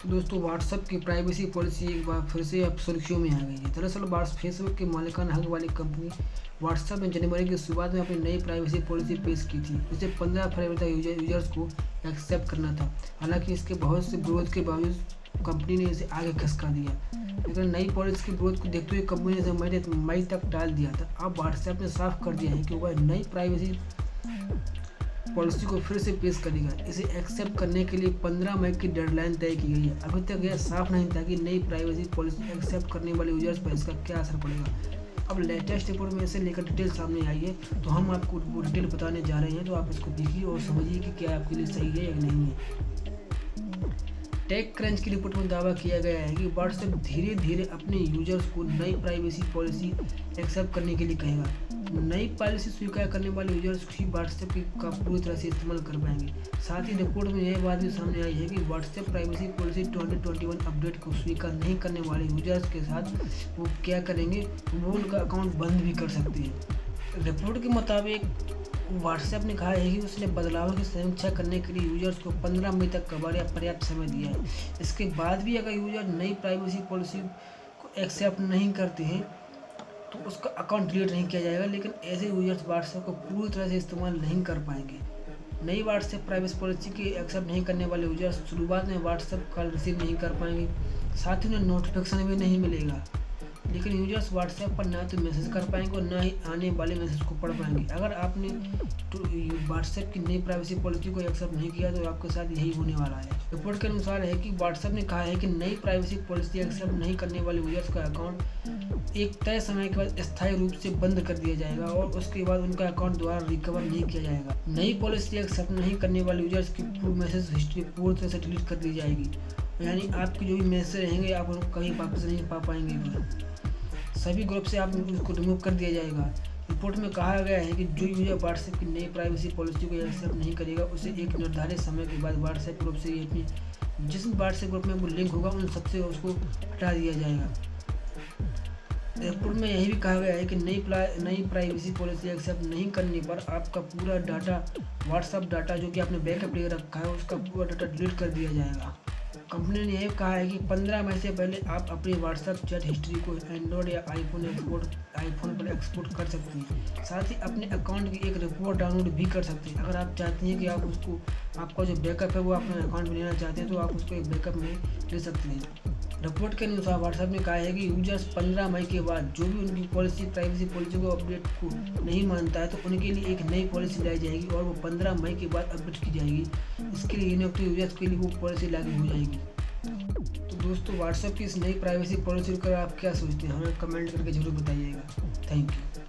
दोस्तों, व्हाट्सएप की privacy policy एक बार फिर से अब सुर्खियों में आ गई है। दरअसल फेसबुक के मालिकाना हक वाली कंपनी व्हाट्सएप ने जनवरी की शुरुआत में अपनी नई प्राइवेसी पॉलिसी पेश की थी, जिसे 15 फरवरी तक यूजर्स को एक्सेप्ट करना था। हालांकि इसके बहुत से विरोध के बावजूद कंपनी ने इसे आगे खसका दिया, लेकिन नई पॉलिसी के विरोध को देखते हुए कंपनी ने इसे मई तक टाल दिया था। अब व्हाट्सएप ने साफ कर दिया है कि वह नई प्राइवेसी पॉलिसी को फिर से पेश करेगा। इसे एक्सेप्ट करने के लिए 15 मई की डेडलाइन तय की गई है। अभी तक यह साफ नहीं था कि नई प्राइवेसी पॉलिसी एक्सेप्ट करने वाले यूजर्स पर इसका क्या असर पड़ेगा। अब लेटेस्ट रिपोर्ट में इसे लेकर डिटेल सामने आई है, तो हम आपको वो डिटेल बताने जा रहे हैं। तो आप इसको देखिए और समझिए कि क्या आपके लिए सही है या नहीं है। टेक क्रंच की रिपोर्ट में दावा किया गया है कि व्हाट्सएप धीरे धीरे अपने यूजर्स को नई प्राइवेसी पॉलिसी एक्सेप्ट करने के लिए कहेगा। नई पॉलिसी स्वीकार करने वाले यूजर्स ही व्हाट्सएप का पूरी तरह से इस्तेमाल कर पाएंगे। साथ ही रिपोर्ट में यह बात भी सामने आई है कि व्हाट्सएप प्राइवेसी पॉलिसी 2021 अपडेट को स्वीकार नहीं करने वाले यूजर्स के साथ वो क्या करेंगे, वो उनका अकाउंट बंद भी कर सकते हैं। रिपोर्ट के मुताबिक व्हाट्सएप ने कहा है कि उसने बदलावों की समीक्षा करने के लिए यूजर्स को 15 मई तक का पर्याप्त समय दिया है। इसके बाद भी अगर यूजर नई प्राइवेसी पॉलिसी को एक्सेप्ट नहीं करते हैं तो उसका अकाउंट डिलीट नहीं किया जाएगा, लेकिन ऐसे यूजर्स व्हाट्सएप को पूरी तरह से इस्तेमाल नहीं कर पाएंगे। नई व्हाट्सएप प्राइवेसी पॉलिसी के एक्सेप्ट नहीं करने वाले यूजर्स शुरुआत में व्हाट्सएप कॉल रिसीव नहीं कर पाएंगे, साथ ही उन्हें नोटिफिकेशन भी नहीं मिलेगा। लेकिन यूजर्स व्हाट्सएप पर ना तो मैसेज कर पाएंगे और ना ही आने वाले मैसेज को पढ़ पाएंगे। अगर आपने व्हाट्सएप की नई प्राइवेसी पॉलिसी को एक्सेप्ट नहीं किया तो आपके साथ यही होने वाला है। रिपोर्ट के अनुसार है कि व्हाट्सएप ने कहा है कि नई प्राइवेसी पॉलिसी एक्सेप्ट नहीं करने वाले यूजर्स का अकाउंट एक तय समय के बाद स्थायी रूप से बंद कर दिया जाएगा और उसके बाद उनका अकाउंट दोबारा रिकवर नहीं किया जाएगा। नई पॉलिसी एक्सेप्ट नहीं करने वाले यूजर्स की मैसेज हिस्ट्री पूरी तरह से डिलीट कर दी जाएगी, यानी आपके जो भी मैसेज रहेंगे आप उनको कहीं वापस नहीं पा पाएंगे। सभी ग्रुप से आप उसको रिमूव कर दिया जाएगा। रिपोर्ट में कहा गया है कि जो यूजर व्हाट्सएप की नई प्राइवेसी पॉलिसी को एक्सेप्ट नहीं करेगा उसे एक निर्धारित समय के बाद व्हाट्सएप ग्रुप से अपनी जिस व्हाट्सएप ग्रुप में वो लिंक होगा उन सबसे उसको हटा दिया जाएगा। रिपोर्ट में यही भी कहा गया है कि नई प्राइवेसी पॉलिसी एक्सेप्ट नहीं करने पर आपका पूरा डाटा, व्हाट्सएप डाटा जो कि आपने बैकअप ले रखा है उसका पूरा डाटा डिलीट कर दिया जाएगा। कंपनी ने यह कहा है कि 15 मई से पहले आप अपनी व्हाट्सएप चैट हिस्ट्री को एंड्रॉयड या आईफोन पर एक्सपोर्ट कर सकते हैं। साथ ही अपने अकाउंट की एक रिपोर्ट डाउनलोड भी कर सकते हैं। अगर आप चाहते हैं कि आप उसको आपका जो बैकअप है वो अपने अकाउंट में लेना चाहते हैं तो आप उसको एक बैकअप में ले सकते हैं। रिपोर्ट के अनुसार व्हाट्सएप ने कहा है कि यूजर्स 15 मई के बाद जो भी उनकी प्राइवेसी पॉलिसी को अपडेट को नहीं मानता है तो उनके लिए एक नई पॉलिसी लाई जाएगी और वो 15 मई के बाद अपडेट की जाएगी। इसके लिए इनएक्टिव यूजर्स के लिए वो पॉलिसी लागू हो जाएगी। तो दोस्तों, व्हाट्सएप की इस नई प्राइवेसी पॉलिसी पर आप क्या सोचते हैं, हमें कमेंट करके जरूर बताइएगा। Thank you.